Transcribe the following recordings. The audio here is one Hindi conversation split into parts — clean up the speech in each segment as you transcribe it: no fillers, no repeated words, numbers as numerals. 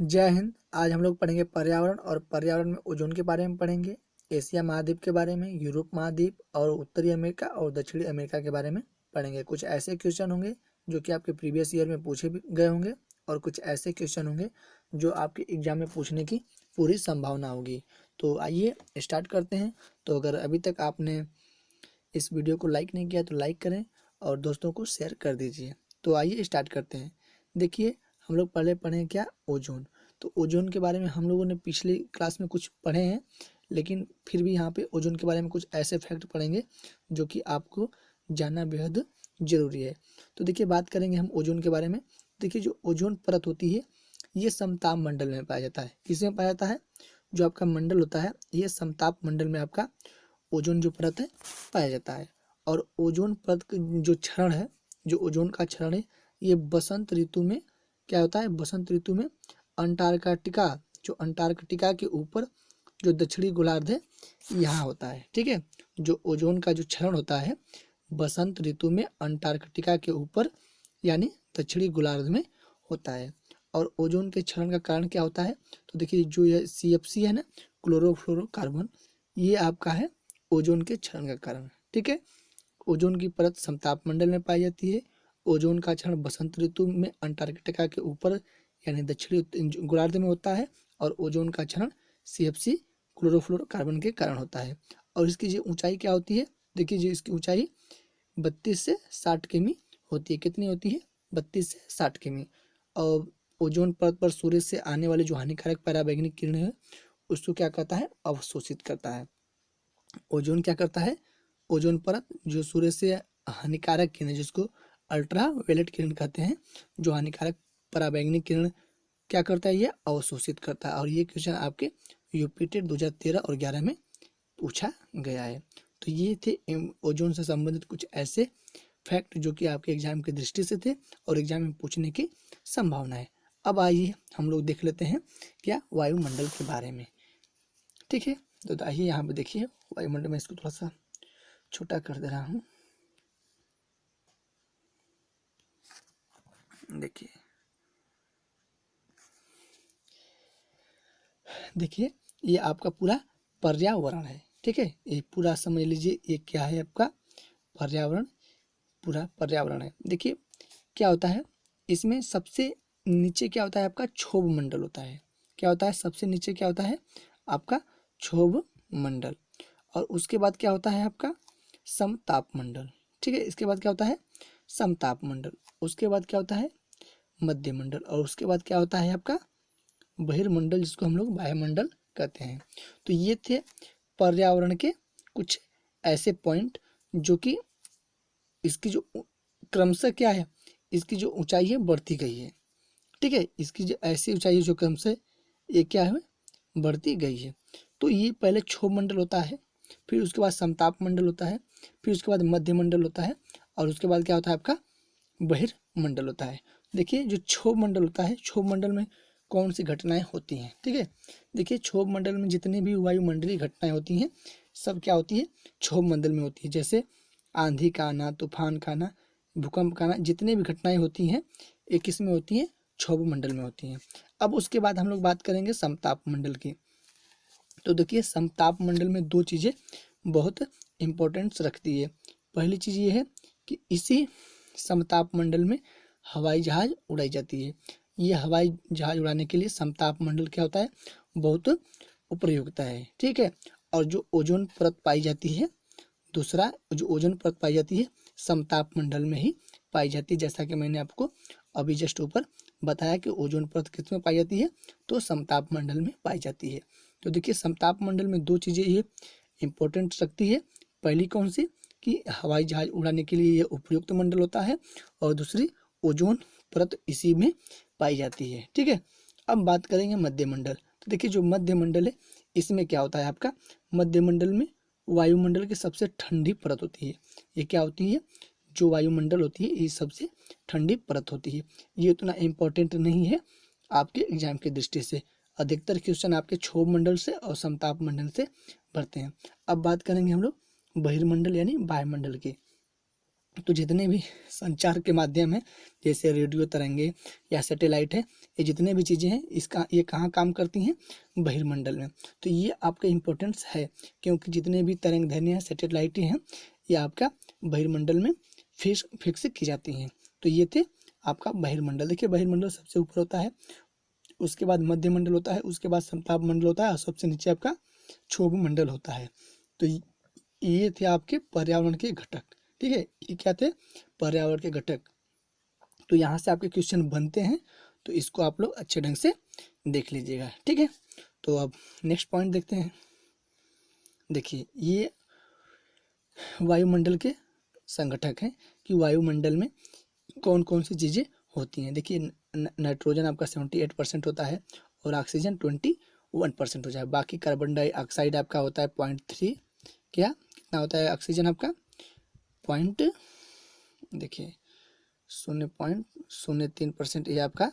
जय हिंद। आज हम लोग पढ़ेंगे पर्यावरण और पर्यावरण में ओजोन के बारे में पढ़ेंगे। एशिया महाद्वीप के बारे में, यूरोप महाद्वीप और उत्तरी अमेरिका और दक्षिणी अमेरिका के बारे में पढ़ेंगे। कुछ ऐसे क्वेश्चन होंगे जो कि आपके प्रीवियस ईयर में पूछे भी गए होंगे और कुछ ऐसे क्वेश्चन होंगे जो आपके एग्जाम में पूछने की पूरी संभावना होगी। तो आइए स्टार्ट करते हैं। तो अगर अभी तक आपने इस वीडियो को लाइक नहीं किया तो लाइक करें और दोस्तों को शेयर कर दीजिए। तो आइए स्टार्ट करते हैं। देखिए, हम लोग पहले पढ़े क्या, ओजोन। तो ओजोन के बारे में हम लोगों ने पिछली क्लास में कुछ पढ़े हैं, लेकिन फिर भी यहाँ पे ओजोन के बारे में कुछ ऐसे फैक्ट पढ़ेंगे जो कि आपको जानना बेहद जरूरी है। तो देखिए, बात करेंगे हम ओजोन के बारे में। देखिए, जो ओजोन परत होती है ये समताप मंडल में पाया जाता है। किसमें पाया जाता है? जो आपका मंडल होता है ये समताप मंडल में आपका ओजोन जो परत है पाया जाता है। और ओजोन परत जो क्षरण है, जो ओजोन का क्षरण है, ये बसंत ऋतु में क्या होता है? बसंत ऋतु में अंटार्कटिका, जो अंटार्कटिका के ऊपर जो दक्षिणी गोलार्ध है यहाँ होता है। ठीक है, जो ओजोन का जो क्षरण होता है बसंत ऋतु में अंटार्कटिका के ऊपर यानी दक्षिणी गोलार्ध में होता है। और ओजोन के क्षरण का कारण क्या होता है? तो देखिए, जो ये CFC है ना, क्लोरोफ्लोरोकार्बन, ये आपका है ओजोन के क्षरण का कारण। ठीक है, ओजोन की परत समताप मंडल में पाई जाती है। ओजोन का क्षरण बसंत ऋतु में अंटार्कटिका के ऊपर यानी दक्षिणी गोलार्ध में होता है। और ओजोन का क्षरण CFC क्लोरोफ्लोरोकार्बन के कारण होता है। और इसकी जो ऊंचाई क्या होती है? देखिए, जो इसकी ऊंचाई 32 से 60 किमी होती है। कितनी होती है? 32 से 60 किमी। और ओजोन परत पर सूर्य से आने वाले जो हानिकारक पराबैंगनी किरण है उसको क्या करता है? अवशोषित करता है। ओजोन क्या करता है? ओजोन परत जो सूर्य से हानिकारक किरण, जिसको अल्ट्रा वायलेट किरण कहते हैं, जो हानिकारक पराबैंगनी किरण क्या करता है? ये अवशोषित करता है। और ये क्वेश्चन आपके यूपी टेट 2013 और 11 में पूछा गया है। तो ये थे ओजोन से संबंधित कुछ ऐसे फैक्ट जो कि आपके एग्जाम की दृष्टि से थे और एग्जाम में पूछने की संभावना है। अब आइए हम लोग देख लेते हैं क्या, वायुमंडल के बारे में। ठीक है, तो आइए यहाँ पे देखिए वायुमंडल में, इसको थोड़ा सा छोटा कर दे रहा हूँ। देखिए देखिए ये आपका पूरा पर्यावरण है। ठीक है, ये पूरा समझ लीजिए ये क्या है, आपका पर्यावरण, पूरा पर्यावरण है। देखिए क्या होता है, इसमें सबसे नीचे क्या होता है? आपका क्षोभ मंडल होता है। क्या होता है? सबसे नीचे क्या होता है? आपका क्षोभ मंडल। और उसके बाद क्या होता है? आपका समताप मंडल। ठीक है, इसके बाद क्या होता है? समताप मंडल। उसके बाद क्या होता है? मध्य मंडल। और उसके बाद क्या होता है? आपका बहिर्मंडल, जिसको हम लोग वायुमंडल कहते हैं। तो ये थे पर्यावरण के कुछ ऐसे पॉइंट जो कि इसकी जो क्रमशः क्या है, इसकी जो ऊंचाई है बढ़ती गई है। ठीक है, इसकी जो ऐसी ऊंचाई है जो क्रमशः ये क्या है, बढ़ती गई है। तो ये पहले क्षोभ मंडल होता है, फिर उसके बाद समताप मंडल होता है, फिर उसके बाद मध्य मंडल होता है, और उसके बाद क्या होता है? आपका बहिर्मंडल होता है। देखिए, जो क्षोभ मंडल होता है, क्षोभ मंडल में कौन सी घटनाएं होती हैं? ठीक है, देखिए क्षोभ मंडल में जितनी भी वायुमंडलीय घटनाएं होती हैं सब क्या होती है? क्षोभ मंडल में होती है। जैसे आंधी का आना, तूफान का आना, भूकंप का आना, जितनी भी घटनाएं होती हैं ये किस में होती हैं? क्षोभ मंडल में होती हैं। अब उसके बाद हम लोग बात करेंगे समताप मंडल की। तो देखिए, समताप मंडल में दो चीज़ें बहुत इम्पोर्टेंस रखती है। पहली चीज़ ये है कि इसी समताप मंडल में हवाई जहाज उड़ाई जाती है। ये हवाई जहाज उड़ाने के लिए समताप मंडल क्या होता है? बहुत उपयुक्त है। ठीक है, और जो ओजोन परत पाई जाती है, दूसरा जो ओजोन परत पाई जाती है समताप मंडल में ही पाई जाती है। जैसा कि मैंने आपको अभी जस्ट ऊपर बताया कि ओजोन परत किस में पाई जाती है, तो समताप मंडल में पाई जाती है। तो देखिए, समताप मंडल में दो चीज़ें ये इम्पोर्टेंट रखती है। पहली कौन सी? कि हवाई जहाज उड़ाने के लिए ये उपयुक्त मंडल होता है, और दूसरी ओजोन परत इसी में पाई जाती है। ठीक है, अब बात करेंगे मध्य मंडल। तो देखिए, जो मध्य मंडल है इसमें क्या होता है? आपका मध्य मंडल में वायुमंडल की सबसे ठंडी परत होती है। ये क्या होती है? जो वायुमंडल होती है ये सबसे ठंडी परत होती है। ये उतना इम्पोर्टेंट नहीं है आपके एग्जाम की दृष्टि से। अधिकतर क्वेश्चन आपके क्षोभ मंडल से और समताप मंडल से भरते हैं। अब बात करेंगे हम लोग बहिर्मंडल यानी वायुमंडल की। तो जितने भी संचार के माध्यम है, जैसे रेडियो तरंगे या सैटेलाइट है, ये जितने भी चीज़ें हैं इसका ये कहाँ काम करती हैं, बहिर्मंडल में। तो ये आपका इम्पोर्टेंस है, क्योंकि जितने भी तरंग दैर्ध्य हैं, सैटेलाइट हैं, ये आपका बहिर्मंडल में फिक्स की जाती हैं। तो ये थे आपका बहिर्मंडल। देखिए बहिर्मंडल सबसे ऊपर होता है, उसके बाद मध्य मंडल होता है, उसके बाद समताप मंडल होता है, और सबसे नीचे आपका क्षोभ मंडल होता है। तो ये थे आपके पर्यावरण के घटक। ठीक है, ये क्या थे, पर्यावरण के घटक। तो यहाँ से आपके क्वेश्चन बनते हैं, तो इसको आप लोग अच्छे ढंग से देख लीजिएगा। ठीक है, तो अब नेक्स्ट पॉइंट देखते हैं। देखिए ये वायुमंडल के संगठक हैं कि वायुमंडल में कौन कौन सी चीज़ें होती हैं। देखिए नाइट्रोजन आपका 78% होता है, और ऑक्सीजन 21% हो जाए। बाकी कार्बन डाइऑक्साइड आपका होता है 0.3, क्या कितना होता है ऑक्सीजन आपका पॉइंट, देखिए 0.03%, ये आपका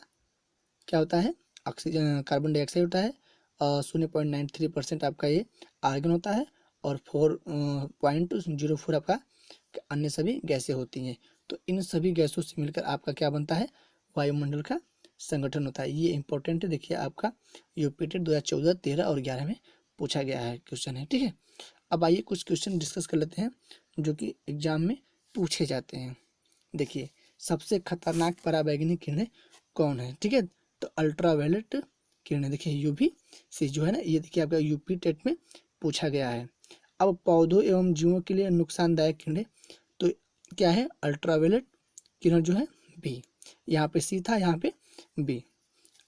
क्या होता है, ऑक्सीजन कार्बन डाइऑक्साइड होता है, और 0.93% आपका ये आर्गन होता है, और 4.04 आपका अन्य सभी गैसें होती हैं। तो इन सभी गैसों से मिलकर आपका क्या बनता है, वायुमंडल का संगठन होता है। ये इंपॉर्टेंट है, देखिए आपका यूपी टेट 2014, 13 और 11 में पूछा गया है क्वेश्चन है। ठीक है, अब आइए कुछ क्वेश्चन डिस्कस कर लेते हैं जो कि एग्जाम में पूछे जाते हैं। देखिए सबसे खतरनाक पराबैंगनी किरणें कौन है। ठीक है, तो अल्ट्रावायलेट किरणें, देखिए यूवी सी जो है ना, ये देखिए आपका यूपी टेट में पूछा गया है। अब पौधों एवं जीवों के लिए नुकसानदायक किरणें, तो क्या है, अल्ट्रावायलेट किरण जो है बी, यहाँ पे सी था, यहाँ पे बी।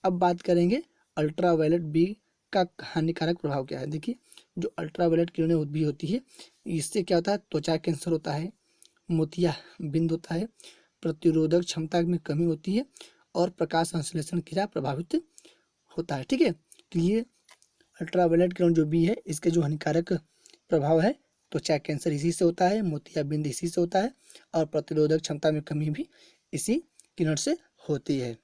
अब बात करेंगे अल्ट्रावायलेट बी का हानिकारक प्रभाव क्या है। देखिए जो अल्ट्रावायलेट किरणें भी होती है, इससे क्या होता है, त्वचा कैंसर होता है, मोतिया बिंद होता है, प्रतिरोधक क्षमता में कमी होती है, और प्रकाश संश्लेषण क्रिया प्रभावित होता है। ठीक है, तो ये अल्ट्रावायलेट किरण जो बी है, इसके जो हानिकारक प्रभाव है, त्वचा कैंसर इसी से होता है, मोतिया बिंद इसी से होता है, और प्रतिरोधक क्षमता में कमी भी इसी किरण से होती है।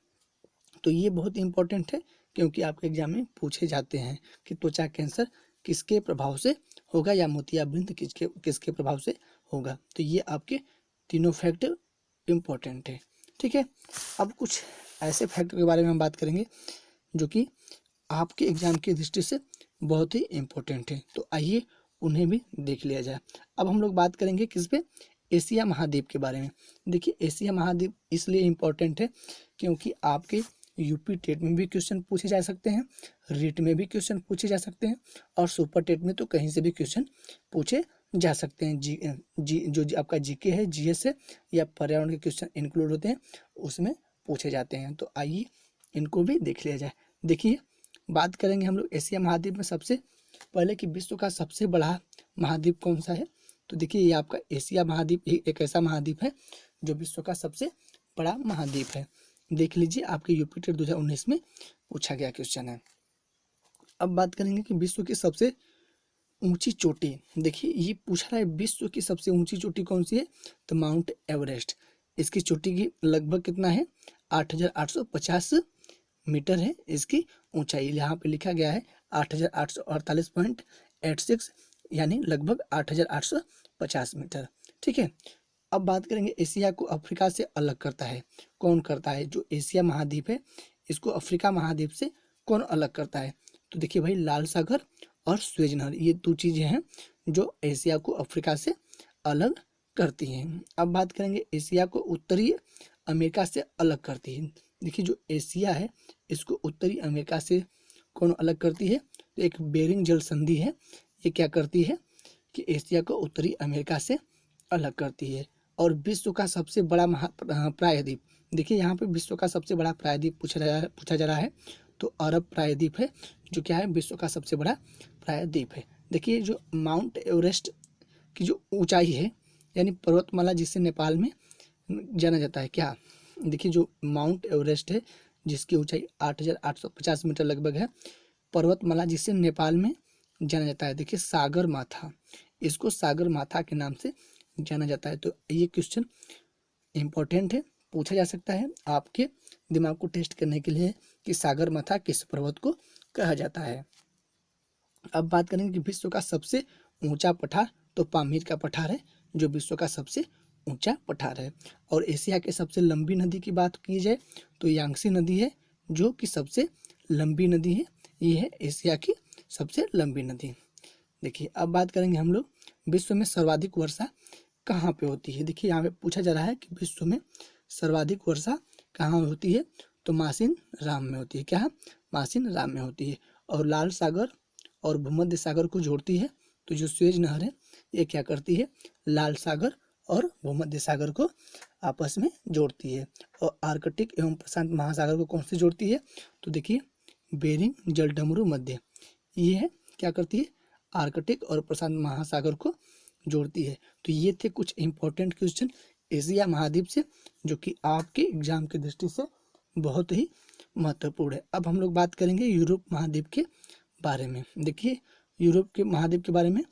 तो ये बहुत इंपॉर्टेंट है, क्योंकि आपके एग्जाम में पूछे जाते हैं कि त्वचा कैंसर किसके प्रभाव से होगा, या मोतियाबिंद किसके प्रभाव से होगा। तो ये आपके तीनों फैक्ट इम्पोर्टेंट है। ठीक है, अब कुछ ऐसे फैक्ट के बारे में हम बात करेंगे जो कि आपके एग्जाम की दृष्टि से बहुत ही इम्पोर्टेंट है। तो आइए उन्हें भी देख लिया जाए। अब हम लोग बात करेंगे किस पे, एशिया महाद्वीप के बारे में। देखिए एशिया महाद्वीप इसलिए इम्पोर्टेंट है क्योंकि आपके यूपी टेट में भी क्वेश्चन पूछे जा सकते हैं, रीट में भी क्वेश्चन पूछे जा सकते हैं, और सुपर टेट में तो कहीं से भी क्वेश्चन पूछे जा सकते हैं। जो आपका जीके है, जीएस है, या पर्यावरण के क्वेश्चन इंक्लूड होते हैं उसमें पूछे जाते हैं। तो आइए इनको भी देख लिया जाए। देखिए बात करेंगे हम लोग एशिया महाद्वीप में सबसे पहले कि विश्व का सबसे बड़ा महाद्वीप कौन सा है। तो देखिए ये आपका एशिया महाद्वीप एक ऐसा महाद्वीप है जो विश्व का सबसे बड़ा महाद्वीप है। देख लीजिए आपके यूपी टेट 2019 में पूछा गया क्वेश्चन है। अब बात करेंगे कि विश्व की सबसे ऊंची चोटी। देखिए ये पूछ रहा है विश्व की सबसे ऊंची चोटी कौन सी है, तो माउंट एवरेस्ट। इसकी चोटी की लगभग कितना है, 8,850 मीटर है इसकी ऊंचाई। यहाँ पे लिखा गया है 8,848.86, यानी लगभग 8,850 मीटर। ठीक है, अब बात करेंगे एशिया को अफ्रीका से अलग करता है कौन करता है। जो एशिया महाद्वीप है इसको अफ्रीका महाद्वीप से कौन अलग करता है। तो देखिए भाई लाल सागर और स्वेज नहर, ये दो चीजें हैं जो एशिया को अफ्रीका से अलग करती हैं। अब बात करेंगे एशिया को उत्तरी अमेरिका से अलग करती है। देखिए जो एशिया है इसको उत्तरी अमेरिका से कौन अलग करती है, तो एक बेरिंग जल संधि है, ये क्या करती है कि एशिया को उत्तरी अमेरिका से अलग करती है। और विश्व का सबसे बड़ा प्रायद्वीप, देखिए यहाँ पे विश्व का सबसे बड़ा प्रायद्वीप पूछा जा रहा है, तो अरब प्रायद्वीप है जो क्या है, विश्व का सबसे बड़ा प्रायद्वीप है। देखिए जो माउंट एवरेस्ट की जो ऊंचाई है, यानी पर्वतमाला जिसे नेपाल में जाना जाता है क्या, देखिए जो माउंट एवरेस्ट है जिसकी ऊंचाई 8,850 मीटर लगभग है, पर्वतमाला जिसे नेपाल में जाना जाता है, देखिए सागर माथा, इसको सागर माथा के नाम से जाना जाता है। तो ये क्वेश्चन इंपॉर्टेंट है, पूछा जा सकता है आपके दिमाग को टेस्ट करने के लिए कि सागर माथा किस पर्वत को कहा जाता है। अब बात करेंगे कि विश्व का सबसे ऊंचा पठार, तो पामीर का पठार है जो विश्व का सबसे ऊंचा पठार है। और एशिया की सबसे लंबी नदी की बात की जाए तो यांगसी नदी है, जो कि सबसे लंबी नदी है। ये है एशिया की सबसे लंबी नदी। देखिए अब बात करेंगे हम लोग विश्व में सर्वाधिक वर्षा कहाँ पे होती है। देखिए यहाँ पे पूछा जा रहा है कि विश्व में सर्वाधिक वर्षा कहाँ होती है, तो मासिन राम में होती है। क्या है? मासिन राम में होती है। और लाल सागर और भूमध्य सागर को जोड़ती है। तो जो स्वेज नहर है ये क्या करती है, लाल सागर और भूमध्य सागर को आपस में जोड़ती है। और आर्कटिक एवं प्रशांत महासागर को कौन से जोड़ती है, तो देखिए बेरिंग जलडमरू मध्य, ये है क्या करती है, आर्कटिक और प्रशांत महासागर को जोड़ती है। तो ये थे कुछ इंपॉर्टेंट क्वेश्चन एशिया महाद्वीप से, जो कि आपके एग्जाम की दृष्टि से बहुत ही महत्वपूर्ण है। अब हम लोग बात करेंगे यूरोप महाद्वीप के बारे में। देखिए यूरोप के महाद्वीप के बारे में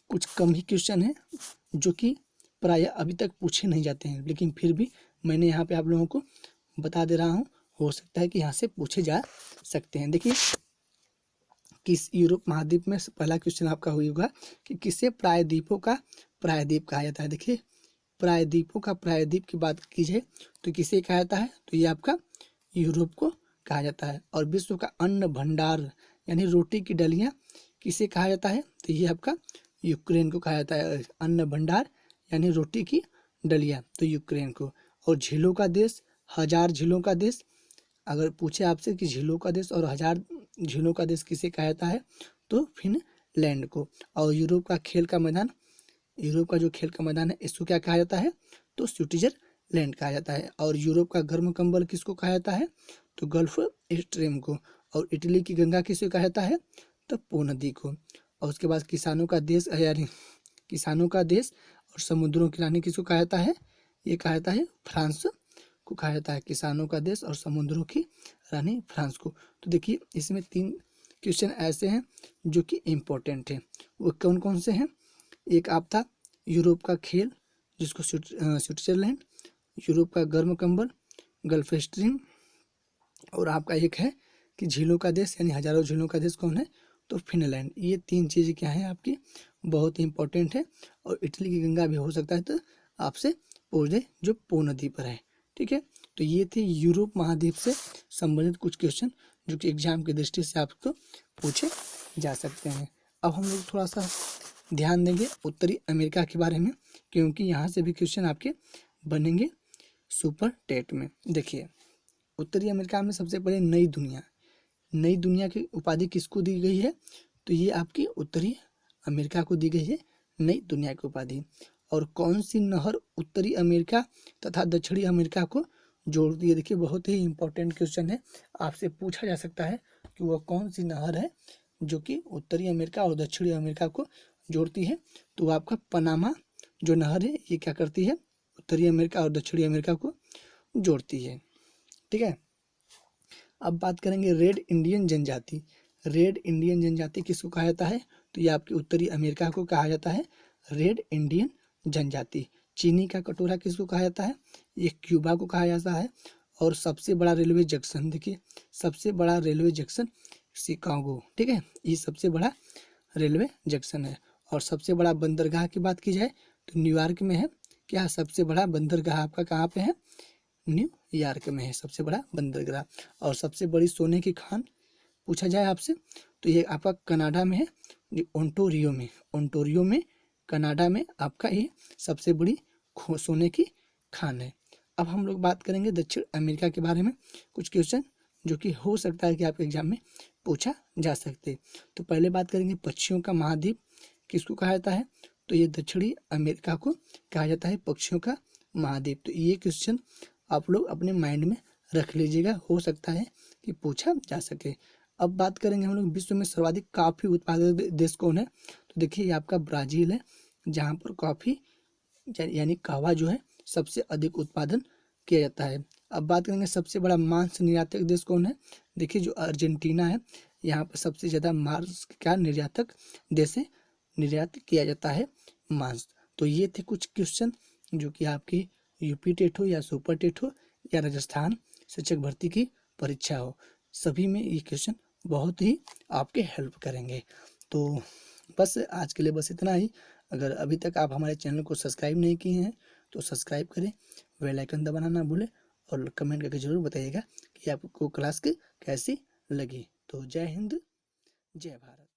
कुछ कम ही क्वेश्चन है जो कि प्रायः अभी तक पूछे नहीं जाते हैं, लेकिन फिर भी मैंने यहाँ पे आप लोगों को बता दे रहा हूँ, हो सकता है कि यहाँ से पूछे जा सकते हैं। देखिए किस यूरोप महाद्वीप में पहला क्वेश्चन आपका हुई होगा कि किसे प्रायद्वीपों का प्रायद्वीप कहा जाता है। देखिए प्रायद्वीपों का प्रायद्वीप की बात की जाए तो किसे कहा जाता है, तो ये आपका यूरोप को कहा जाता है। और विश्व का अन्न भंडार यानी रोटी की डलियां किसे कहा जाता है, तो ये आपका यूक्रेन को कहा जाता है। अन्न भंडार यानी रोटी की डलियां, तो यूक्रेन को। और झीलों का देश, हजार झीलों का देश, अगर पूछे आपसे कि झीलों का देश और हजार झीलों का देश किसे कहा जाता है, तो फिनलैंड को। और यूरोप का खेल का मैदान, यूरोप का जो खेल का मैदान है इसको क्या कहा जाता है, तो स्विट्जरलैंड कहा जाता है। और यूरोप का गर्म कंबल किसको कहा जाता है, तो गल्फ स्ट्रीम को। और इटली की गंगा किसे कहा जाता है, तो पो नदी को। और उसके बाद किसानों का देश यानी किसानों का देश और समुद्रों की रानी किसको कहा जाता है, ये कहा जाता है फ्रांस को कहा जाता है। किसानों का देश और समुद्रों की रानी फ्रांस को। तो देखिए इसमें 3 क्वेश्चन ऐसे हैं जो कि इम्पोर्टेंट हैं। वो कौन कौन से हैं, एक आप था यूरोप का खेल जिसको स्विट्जरलैंड, यूरोप का गर्म कंबल गल्फ स्ट्रीम, और आपका एक है कि झीलों का देश यानी हजारों झीलों का देश कौन है, तो फिनलैंड। ये 3 चीज़ें क्या हैं आपकी, बहुत ही इंपॉर्टेंट है। और इटली की गंगा भी हो सकता है तो आपसे पूछ दे जो पो नदी पर है। ठीक है, तो ये थे यूरोप महाद्वीप से संबंधित कुछ क्वेश्चन जो कि एग्जाम की दृष्टि से आपको पूछे जा सकते हैं। अब हम लोग थोड़ा सा ध्यान देंगे उत्तरी अमेरिका के बारे में, क्योंकि यहाँ से भी क्वेश्चन आपके बनेंगे सुपर टेट में। देखिए उत्तरी अमेरिका में सबसे पहले नई दुनिया की उपाधि किसको दी गई है, तो ये आपकी उत्तरी अमेरिका को दी गई है नई दुनिया की उपाधि। और कौन सी नहर उत्तरी अमेरिका तथा दक्षिणी अमेरिका को जोड़ती है। देखिए बहुत ही इंपॉर्टेंट क्वेश्चन है, आपसे पूछा जा सकता है कि वह कौन सी नहर है जो कि उत्तरी अमेरिका और दक्षिणी अमेरिका को जोड़ती है। तो आपका पनामा जो नहर है ये क्या करती है, उत्तरी अमेरिका और दक्षिणी अमेरिका को जोड़ती है। ठीक है, अब बात करेंगे रेड इंडियन जनजाति। रेड इंडियन जनजाति किसको कहा जाता है, तो ये आपकी उत्तरी अमेरिका को कहा जाता है रेड इंडियन जनजाति। चीनी का कटोरा किसको कहा जाता है, ये क्यूबा को कहा जाता है। और सबसे बड़ा रेलवे जंक्शन, देखिए सबसे बड़ा रेलवे जंक्शन शिकागो। ठीक है, ये सबसे बड़ा रेलवे जंक्शन है। और सबसे बड़ा बंदरगाह की बात की जाए तो न्यूयॉर्क में है। क्या सबसे बड़ा बंदरगाह आपका कहाँ पे है, न्यूयॉर्क में है सबसे बड़ा बंदरगाह। और सबसे बड़ी सोने की खान पूछा जाए आपसे तो ये आपका कनाडा में है, ओंटारियो में कनाडा में आपका ये सबसे बड़ी सोने की खान है। अब हम लोग बात करेंगे दक्षिण अमेरिका के बारे में, कुछ क्वेश्चन जो कि हो सकता है कि आपके एग्जाम में पूछा जा सकते। तो पहले बात करेंगे पक्षियों का महाद्वीप किसको कहा जाता है, तो ये दक्षिणी अमेरिका को कहा जाता है पक्षियों का महाद्वीप। तो ये क्वेश्चन आप लोग अपने माइंड में रख लीजिएगा, हो सकता है कि पूछा जा सके। अब बात करेंगे हम लोग विश्व में सर्वाधिक कॉफी उत्पादक देश कौन है, तो देखिए ये आपका ब्राजील है, जहाँ पर कॉफी यानी कहवा जो है सबसे अधिक उत्पादन किया जाता है। अब बात करेंगे सबसे बड़ा मांस निर्यातक देश कौन है, देखिए जो अर्जेंटीना है, यहाँ पर सबसे ज़्यादा मांस का निर्यातक देश है, निर्यात किया जाता है मांस। तो ये थे कुछ क्वेश्चन जो कि आपकी यूपी टेट हो या सुपर टेट हो या राजस्थान शिक्षक भर्ती की परीक्षा हो, सभी में ये क्वेश्चन बहुत ही आपके हेल्प करेंगे। तो बस आज के लिए बस इतना ही। अगर अभी तक आप हमारे चैनल को सब्सक्राइब नहीं किए हैं तो सब्सक्राइब करें, बेल आइकन दबाना ना भूलें और कमेंट करके ज़रूर बताइएगा कि आपको क्लास कैसी लगी। तो जय हिंद, जय भारत।